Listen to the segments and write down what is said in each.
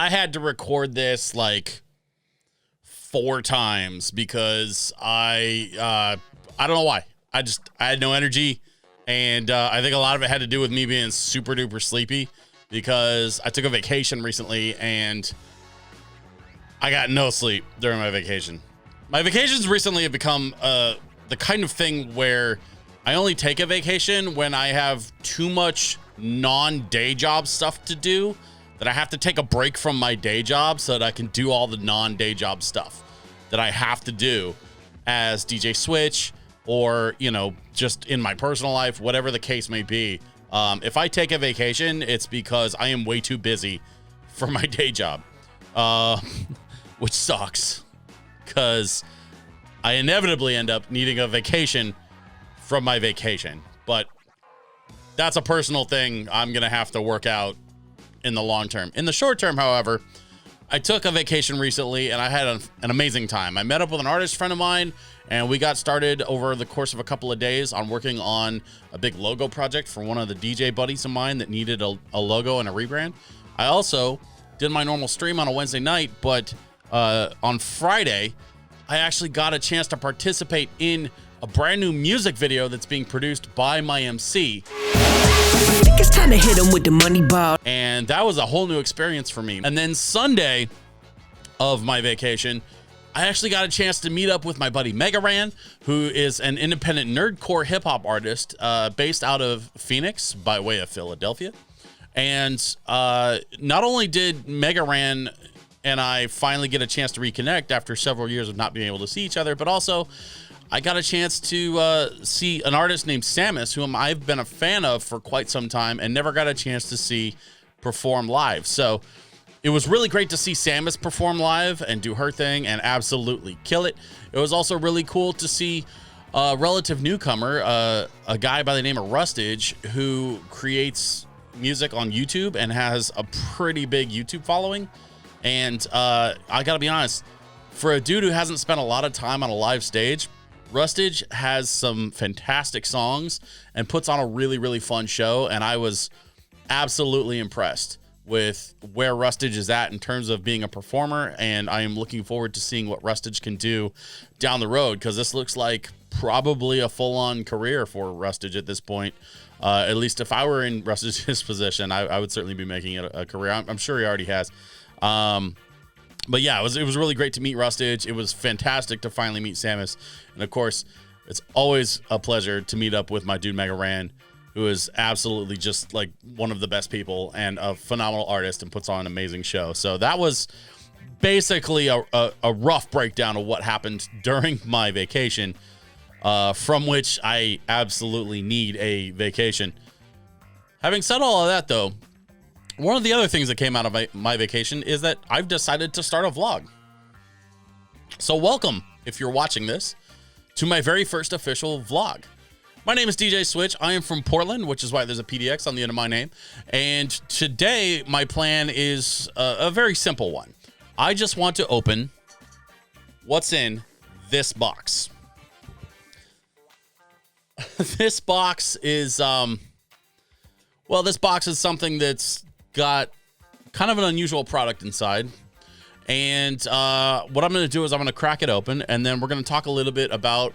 I had to record this like 4 times because I don't know why. I had no energy, and I think a lot of it had to do with me being super duper sleepy because I took a vacation recently and I got no sleep during my vacation. My vacations recently have become the kind of thing where I only take a vacation when I have too much non-day job stuff to do that I have to take a break from my day job so that I can do all the non-day job stuff that I have to do as DJ Switch or, you know, just in my personal life, whatever the case may be. If I take a vacation, it's because I am way too busy for my day job, which sucks because I inevitably end up needing a vacation from my vacation. But that's a personal thing I'm going to have to work out in the long term. In the short term, however, I took a vacation recently and I had an amazing time. I met up with an artist friend of mine and we got started over the course of a couple of days on working on a big logo project for one of the DJ buddies of mine that needed a logo and a rebrand. I also did my normal stream on a Wednesday night, but on Friday, I actually got a chance to participate in a brand new music video that's being produced by my MC. It's time to hit him with the money ball. And that was a whole new experience for me. And then Sunday of my vacation, I actually got a chance to meet up with my buddy Megaran, who is an independent nerdcore hip hop artist based out of Phoenix by way of Philadelphia. And not only did Megaran and I finally get a chance to reconnect after several years of not being able to see each other, but also I got a chance to see an artist named Samus, whom I've been a fan of for quite some time and never got a chance to see perform live. So it was really great to see Samus perform live and do her thing and absolutely kill it. It was also really cool to see a relative newcomer, a guy by the name of Rustage, who creates music on YouTube and has a pretty big YouTube following. And I gotta be honest, for a dude who hasn't spent a lot of time on a live stage, Rustage has some fantastic songs and puts on a really, really fun show. And I was absolutely impressed with where Rustage is at in terms of being a performer. And I am looking forward to seeing what Rustage can do down the road, because this looks like probably a full-on career for Rustage at this point. At least if I were in Rustage's position, I would certainly be making it a career. I'm sure he already has. But yeah, it was really great to meet Rustage. It was fantastic to finally meet Samus. And of course, it's always a pleasure to meet up with my dude Mega Ran, who is absolutely just like one of the best people and a phenomenal artist and puts on an amazing show. So that was basically a rough breakdown of what happened during my vacation, from which I absolutely need a vacation. Having said all of that, though, one of the other things that came out of my vacation is that I've decided to start a vlog. So welcome, if you're watching this, to my very first official vlog. My name is DJ Switch. I am from Portland, which is why there's a PDX on the end of my name. And today, my plan is a very simple one. I just want to open what's in this box. This box is, this box is something that's got kind of an unusual product inside. And what I'm going to do is I'm going to crack it open, and then we're going to talk a little bit about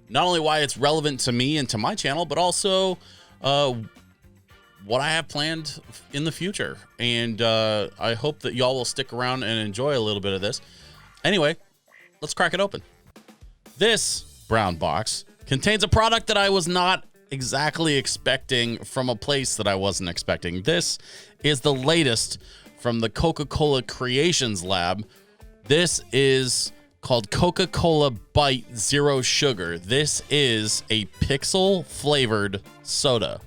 not only why it's relevant to me and to my channel, but also what I have planned in the future. And I hope that y'all will stick around and enjoy a little bit of this. Anyway, let's crack it open. This brown box contains a product that I was not exactly expecting from a place that I wasn't expecting. This is the latest from the Coca-Cola Creations Lab. This is called Coca-Cola Bite Zero Sugar. This is a pixel flavored soda.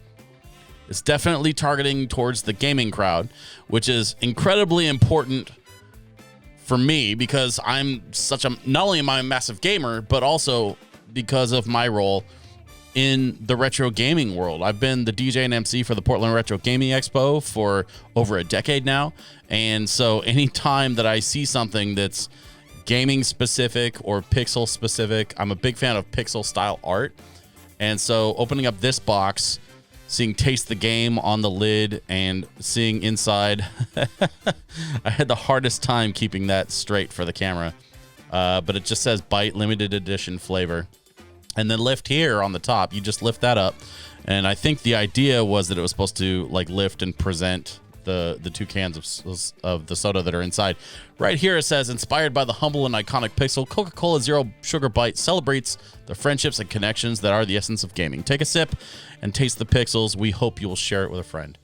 It's definitely targeting towards the gaming crowd, which is incredibly important for me because I'm not only am I a massive gamer, but also because of my role in the retro gaming world. I've been the DJ and MC for the Portland Retro Gaming Expo for over a decade now. And so anytime that I see something that's gaming specific or pixel specific, I'm a big fan of pixel style art. And so opening up this box seeing Taste the Game on the lid and seeing inside. I had the hardest time keeping that straight for the camera. But it just says Bite limited edition flavor. And then lift here on the top, you just lift that up. And I think the idea was that it was supposed to like lift and present the two cans of the soda that are inside. Right here it says, inspired by the humble and iconic Pixel, Coca-Cola Zero Sugar Bite celebrates the friendships and connections that are the essence of gaming. Take a sip and taste the pixels. We hope you will share it with a friend.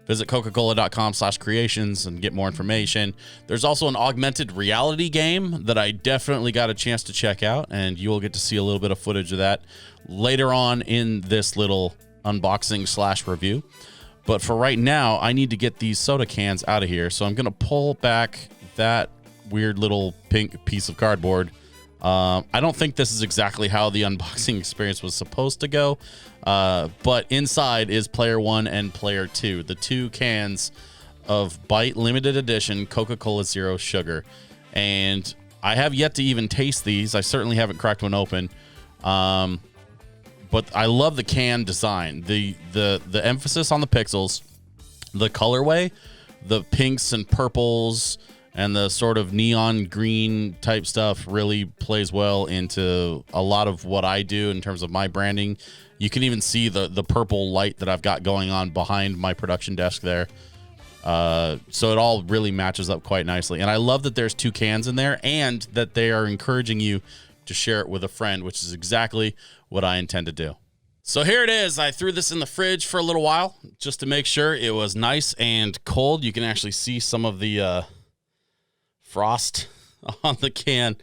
Visit coca-cola.com/creations and get more information. There's also an augmented reality game that I definitely got a chance to check out, and you will get to see a little bit of footage of that later on in this little unboxing/review. But for right now, I need to get these soda cans out of here. So I'm going to pull back that weird little pink piece of cardboard. I don't think this is exactly how the unboxing experience was supposed to go. But inside is player 1 and player 2, the two cans of Bite limited edition Coca-Cola Zero Sugar. And I have yet to even taste these. I certainly haven't cracked one open. But I love the can design, the emphasis on the pixels, the colorway, the pinks and purples, and the sort of neon green type stuff really plays well into a lot of what I do in terms of my branding. You can even see the purple light that I've got going on behind my production desk there. So it all really matches up quite nicely. And I love that there's two cans in there and that they are encouraging you to share it with a friend, which is exactly what I intend to do. So here it is. I threw this in the fridge for a little while just to make sure it was nice and cold. You can actually see some of the frost on the can.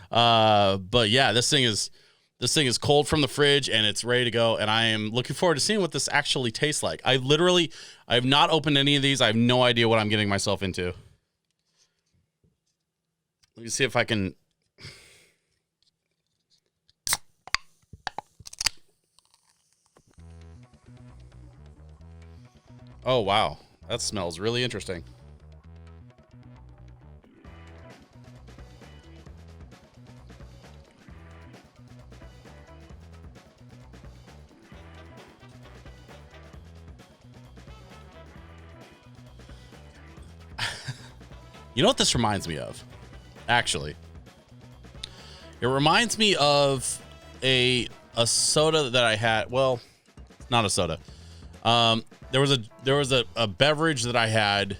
But yeah, this thing is cold from the fridge and it's ready to go. And I am looking forward to seeing what this actually tastes like. I have not opened any of these. I have no idea what I'm getting myself into. Let me see if I can. Oh, wow. That smells really interesting. You know what this reminds me of? Actually, it reminds me of a soda that I had. Well, not a soda. There was a beverage that I had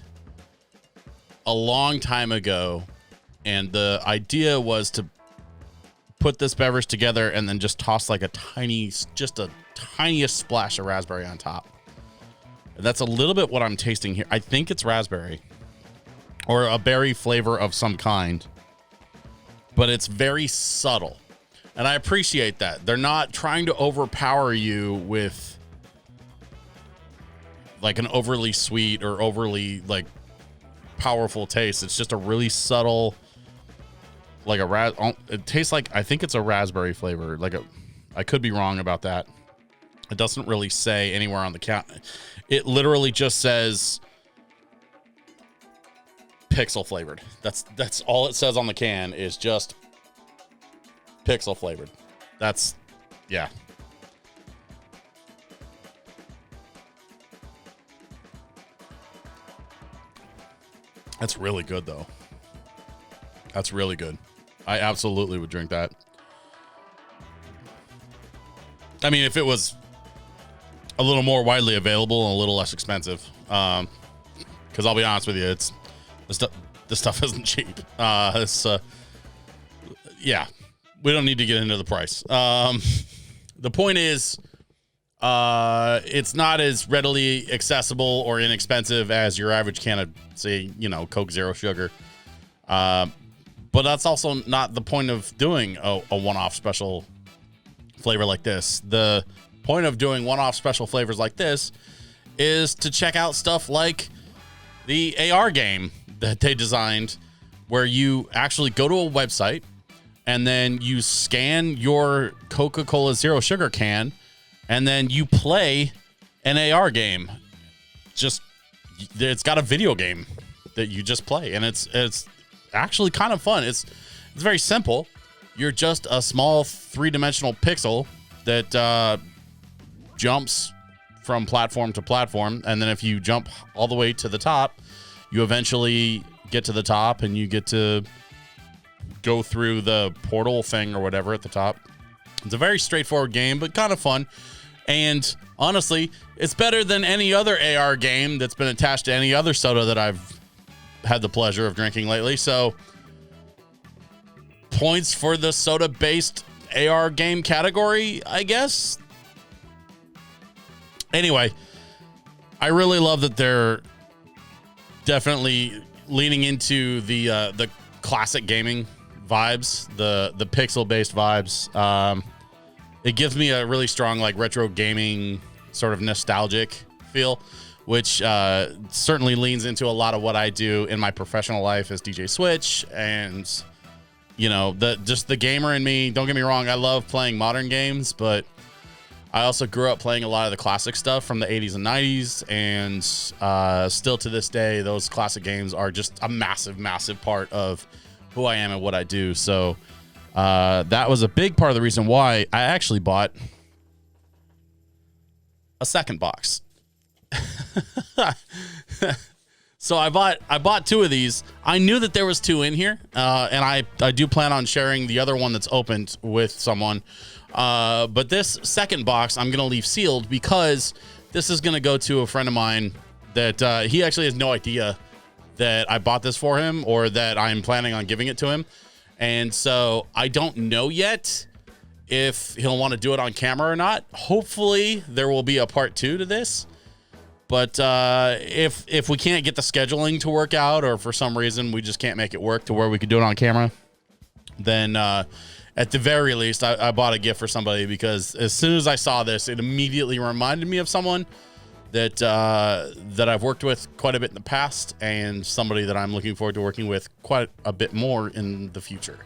a long time ago, and the idea was to put this beverage together and then just toss like a tiniest splash of raspberry on top. And that's a little bit what I'm tasting here. I think it's raspberry or a berry flavor of some kind, but it's very subtle. And I appreciate that. They're not trying to overpower you with like an overly sweet or overly like powerful taste. It's just a really subtle, like it tastes like, I think it's a raspberry flavor. I could be wrong about that. It doesn't really say anywhere on the can. It literally just says pixel flavored. That's all it says on the can is just pixel flavored. Yeah. That's really good, though. That's really good. I absolutely would drink that. I mean, if it was a little more widely available and a little less expensive. Because I'll be honest with you, this stuff isn't cheap. Yeah, we don't need to get into the price. The point is, it's not as readily accessible or inexpensive as your average can of, say, Coke Zero Sugar. But that's also not the point of doing a one-off special flavor like this. The point of doing one-off special flavors like this is to check out stuff like the AR game that they designed, where you actually go to a website and then you scan your Coca-Cola Zero Sugar can and then you play an AR game. It's got a video game that you just play, and it's actually kind of fun. It's very simple. You're just a small 3-dimensional pixel that jumps from platform to platform. And then if you jump all the way to the top, you eventually get to the top and you get to go through the portal thing or whatever at the top. It's a very straightforward game, but kind of fun. And honestly, it's better than any other AR game that's been attached to any other soda that I've had the pleasure of drinking lately. So points for the soda-based AR game category, I guess. Anyway, I really love that they're definitely leaning into the classic gaming vibes, the pixel-based vibes. It gives me a really strong like retro gaming sort of nostalgic feel, which certainly leans into a lot of what I do in my professional life as DJ Switch. And you know, the gamer in me, don't get me wrong, I love playing modern games, but I also grew up playing a lot of the classic stuff from the 80s and 90s, and still to this day, those classic games are just a massive, massive part of who I am and what I do. So that was a big part of the reason why I actually bought a second box. So I bought two of these. I knew that there was two in here, and I do plan on sharing the other one that's opened with someone. But this second box I'm gonna leave sealed because this is gonna go to a friend of mine that he actually has no idea that I bought this for him or that I'm planning on giving it to him. And so I don't know yet if he'll want to do it on camera or not. Hopefully there will be a part 2 to this. But if we can't get the scheduling to work out, or for some reason we just can't make it work to where we could do it on camera, then at the very least, I bought a gift for somebody, because as soon as I saw this, it immediately reminded me of someone that I've worked with quite a bit in the past, and somebody that I'm looking forward to working with quite a bit more in the future.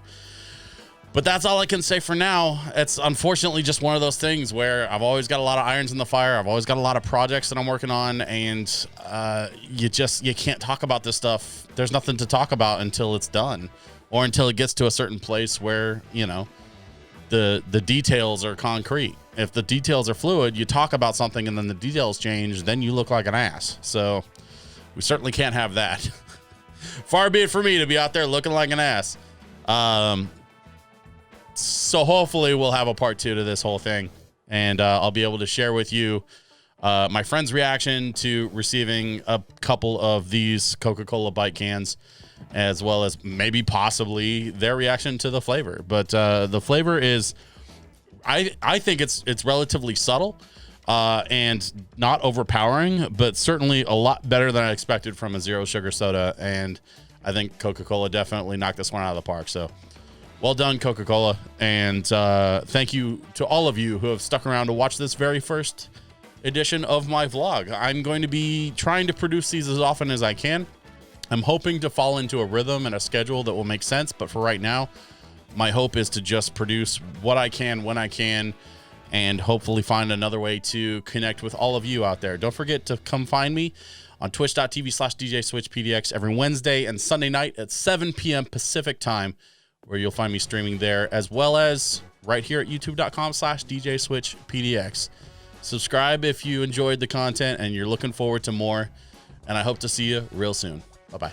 But that's all I can say for now. It's unfortunately just one of those things where I've always got a lot of irons in the fire. I've always got a lot of projects that I'm working on, and you can't talk about this stuff. There's nothing to talk about until it's done, or until it gets to a certain place where, you know, the details are concrete. If the details are fluid, you talk about something and then the details change, then you look like an ass. So we certainly can't have that. Far be it for me to be out there looking like an ass. So hopefully we'll have a part 2 to this whole thing, and I'll be able to share with you my friend's reaction to receiving a couple of these Coca-Cola bite cans, as well as maybe possibly their reaction to the flavor. But the flavor is, I think it's relatively subtle and not overpowering, but certainly a lot better than I expected from a zero sugar soda. And I think Coca-Cola definitely knocked this one out of the park. So well done, Coca-Cola. And thank you to all of you who have stuck around to watch this very first edition of my vlog. I'm going to be trying to produce these as often as I can. I'm hoping to fall into a rhythm and a schedule that will make sense. But for right now, my hope is to just produce what I can when I can, and hopefully find another way to connect with all of you out there. Don't forget to come find me on twitch.tv/DJSwitchPDX every Wednesday and Sunday night at 7 p.m. Pacific time, where you'll find me streaming there, as well as right here at youtube.com/DJSwitchPDX. Subscribe if you enjoyed the content and you're looking forward to more, and I hope to see you real soon. Bye-bye.